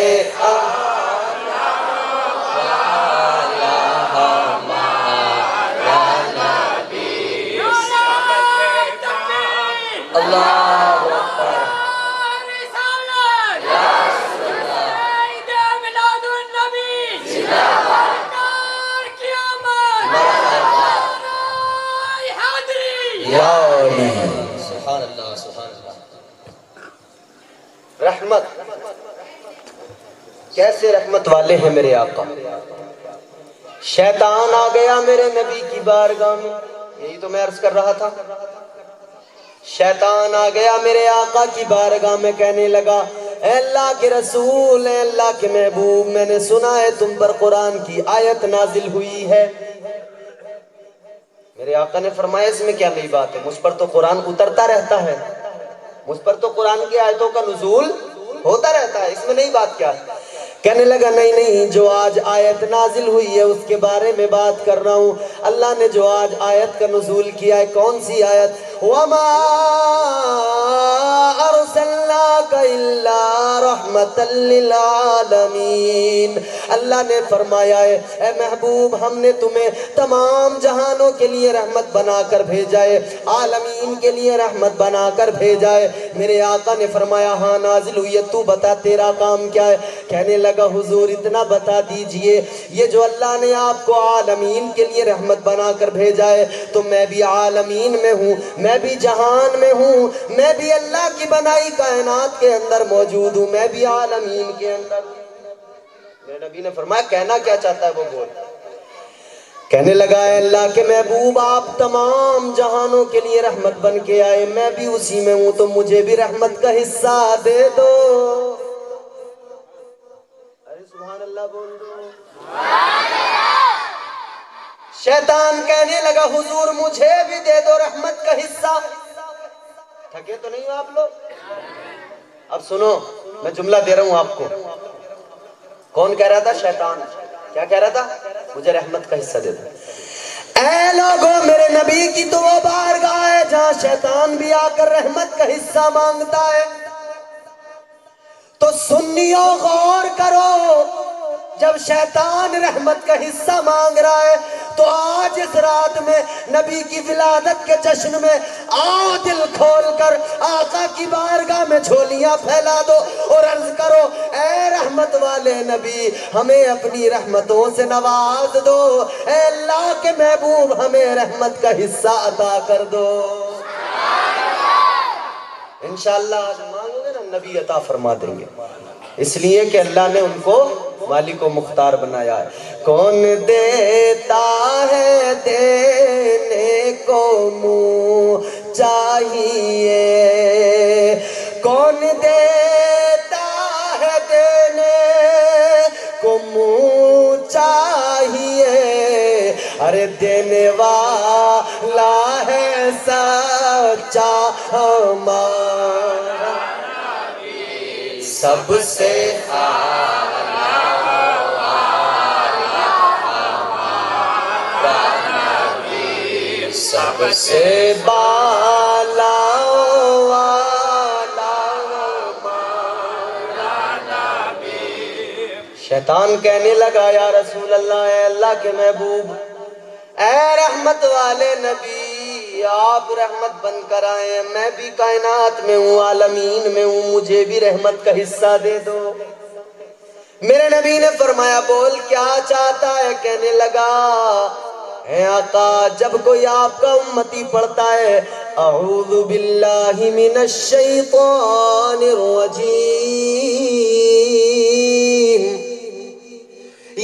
رحمت، کیسے رحمت والے ہیں میرے آقا۔ شیطان آ گیا میرے نبی کی بارگاہ میں، یہی تو میں عرض کر رہا تھا، شیطان آ گیا میرے آقا کی بارگاہ میں، کہنے لگا اے اللہ کے رسول، اے اللہ کے محبوب، میں نے سنا ہے تم پر قرآن کی آیت نازل ہوئی ہے۔ میرے آقا نے فرمایا اس میں کیا نئی بات ہے، مجھ پر تو قرآن اترتا رہتا ہے، مجھ پر تو قرآن کی آیتوں کا نزول ہوتا رہتا ہے، اس میں نئی بات کیا ہے؟ کہنے لگا نہیں، جو آج آیت نازل ہوئی ہے اس کے بارے میں بات کر رہا ہوں۔ اللہ نے جو آج آیت کا نزول کیا ہے، کون سی آیت؟ وَمَا أَرْسَلْنَاكَ إِلَّا رَحْمَةً لِّلْعَالَمِينَ۔ اللہ نے فرمایا ہے اے محبوب، ہم نے تمہیں تمام جہانوں کے لیے رحمت بنا کر بھیجا ہے، عالمین کے لیے رحمت بنا کر بھیجا ہے۔ میرے آقا نے فرمایا ہاں نازل ہوئی ہے، تو بتا تیرا کام کیا ہے؟ کہنے لگا حضور اتنا بتا دیجئے، یہ جو اللہ نے آپ کو عالمین کے لیے رحمت بنا کر بھیجا ہے تو میں بھی عالمین میں ہوں، میں بھی جہان میں ہوں، میں بھی اللہ کی بنائی کائنات کے اندر موجود ہوں، میں بھی عالمین کے اندر۔ میرے نبی نے فرمایا کہنا کیا چاہتا ہے وہ بول۔ کہنے لگا اے اللہ کے محبوب، آپ تمام جہانوں کے لیے رحمت بن کے آئے، میں بھی اسی میں ہوں، تو مجھے بھی رحمت کا حصہ دے دو۔ ارے سبحان اللہ بول دو۔ شیطان کہنے لگا حضور مجھے بھی دے دو رحمت کا حصہ۔ تھکے تو نہیں ہو آپ لوگ؟ اب سنو، میں جملہ دے رہا ہوں آپ کو۔ کون کہہ رہا تھا؟ شیطان۔ کیا کہہ رہا تھا؟ مجھے رحمت کا حصہ دے دو۔ اے لوگوں، میرے نبی کی تو وہ بارگاہ ہے جہاں شیطان بھی آ کر رحمت کا حصہ مانگتا ہے۔ تو سنیوں غور کرو، جب شیطان رحمت کا حصہ مانگ رہا ہے تو آج اس رات میں نبی کی ولادت کے جشن میں آؤ دل کھول کر آقا کی بارگاہ میں جھولیاں پھیلا دو اور عرض کرو اے رحمت والے نبی ہمیں اپنی رحمتوں سے نواز دو، اے اللہ کے محبوب ہمیں رحمت کا حصہ عطا کر دو۔ انشاءاللہ آج مانگو گے نا نبی عطا فرما دیں گے، اس لیے کہ اللہ نے ان کو مالک و مختار بنایا ہے۔ کون دیتا ہے دینے کو منہ چاہیے، کون دیتا ہے دینے کو منہ چاہیے، ارے دینے والا ہے سچا ہمارا، سب سے سب سے بالا والا ہمارا نبی۔ شیطان کہنے لگا یا رسول اللہ، اے اللہ کے محبوب، اے رحمت والے نبی، آپ رحمت بن کر آئے، میں بھی کائنات میں ہوں، عالمین میں ہوں، مجھے بھی رحمت کا حصہ دے دو۔ میرے نبی نے فرمایا بول کیا چاہتا ہے؟ کہنے لگا اے آقا، جب کوئی آپ کا امتی پڑھتا ہے اعوذ باللہ من الشیطان الرجیم،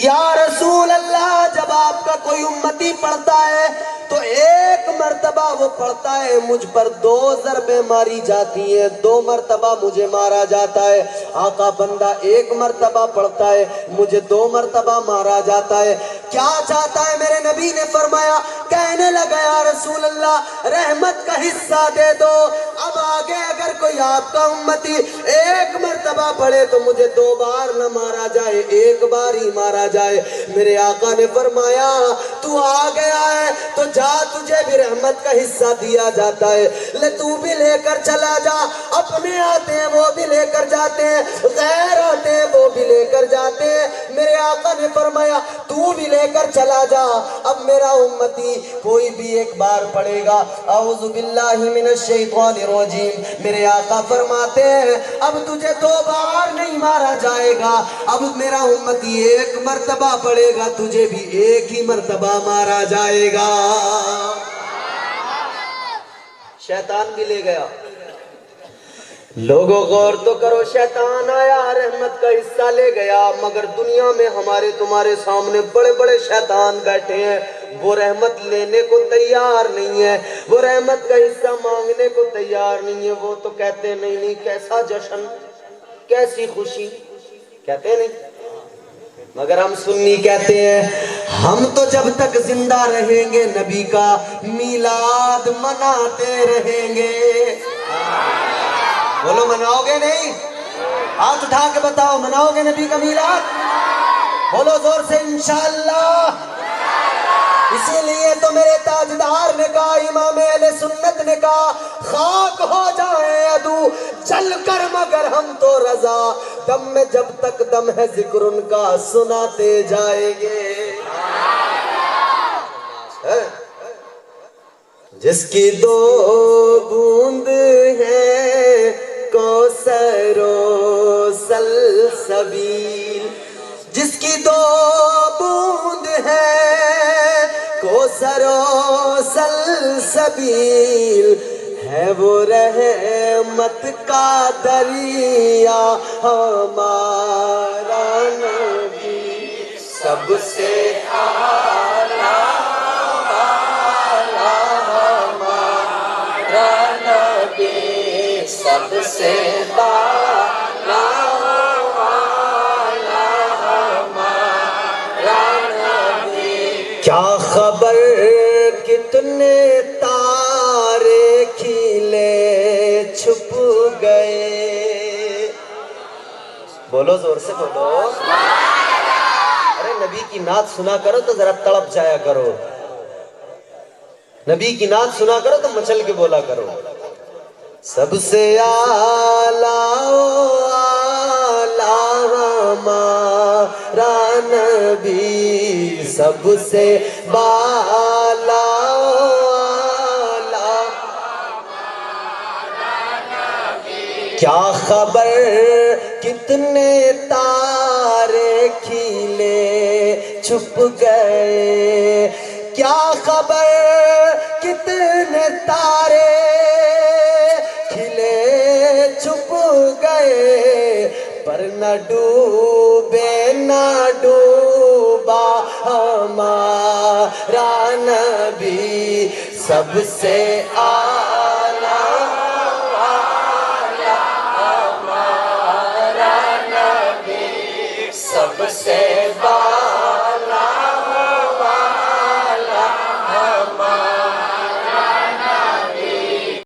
یا رسول اللہ، جب آپ کا کوئی امتی پڑھتا ہے تو ایک مرتبہ وہ پڑھتا ہے مجھ پر 2 ضربیں ماری جاتی ہیں، 2 مرتبہ مجھے مارا جاتا ہے۔ آقا بندہ ایک مرتبہ پڑھتا ہے مجھے 2 مرتبہ مارا جاتا ہے، کیا چاہتا ہے؟ میرے نبی نے فرمایا، کہنے لگا یا رسول اللہ رحمت کا حصہ دے دو، اب آگے اگر کوئی آپ کا امتی ایک مرتبہ پڑھے تو مجھے 2 بار نہ مارا جائے، 1 بار ہی مارا جائے۔ میرے آقا نے فرمایا تو آ گیا ہے تو جا، تجھے بھی رحمت کا حصہ دیا جاتا ہے، لے تو بھی لے کر چلا جا، اپنے آتے ہیں وہ بھی لے کر جاتے ہیں، غیر آتے ہیں وہ بھی لے کر جاتے ہیں۔ میرے آقا نے فرمایا تو بھی لے کر چلا جا، اب میرا امتی کوئی بھی ایک بار پڑھے گا اعوذ باللہ من الشیطان الرجیم، میرے آقا فرماتے ہیں اب تجھے 2 بار نہیں مارا جائے گا، اب میرا امتی 1 مرتبہ پڑھے گا، تجھے بھی 1 ہی مرتبہ مارا جائے گا۔ شیطان بھی لے گیا۔ لوگوں غور تو کرو، شیطان آیا رحمت کا حصہ لے گیا، مگر دنیا میں ہمارے تمہارے سامنے بڑے بڑے شیطان بیٹھے ہیں، وہ رحمت لینے کو تیار نہیں ہے، وہ رحمت کا حصہ مانگنے کو تیار نہیں ہے، وہ تو کہتے نہیں کیسا جشن، کیسی خوشی، کہتے نہیں، مگر ہم سنی کہتے ہیں ہم تو جب تک زندہ رہیں گے نبی کا میلاد مناتے رہیں گے۔ بولو مناؤ گے نہیں؟ ہاتھ اٹھا کے بتاؤ مناؤ گے نبی کا میلاد؟ بولو زور سے انشاءاللہ۔ اسی لیے تو میرے تاجدار نے کہا، امام اہل سنت نے کہا، خاک ہو جائیں عدو جل کر مگر ہم تو رضا، دم میں جب تک دم ہے ذکر ان کا سناتے جائیں گے۔ جس کی 2 بوند ہے کوثر و سلسبیل، جس کی 2 بوند ہے کوثر و سلسبیل، ہے وہ رحمت کا دریا ہمارا نبی، سب سے اعلیٰ سب سے بالا والا ہمارا نبی۔ کیا خبر کتنے تارے کھلے چھپ گئے، بولو زور سے بولو، ارے نبی کی نعت سنا کرو تو ذرا تڑپ جایا کرو، نبی کی نعت سنا کرو تو مچل کے بولا کرو۔ سب سے ہمارا نبی، سب سے بالا کیا خبر کتنے تارے کھلے چھپ گئے، کیا خبر کتنے تارے کھلے چھپ گئے، پر نہ ڈوبے نہ ڈوبا ہمارا نبی، سب سے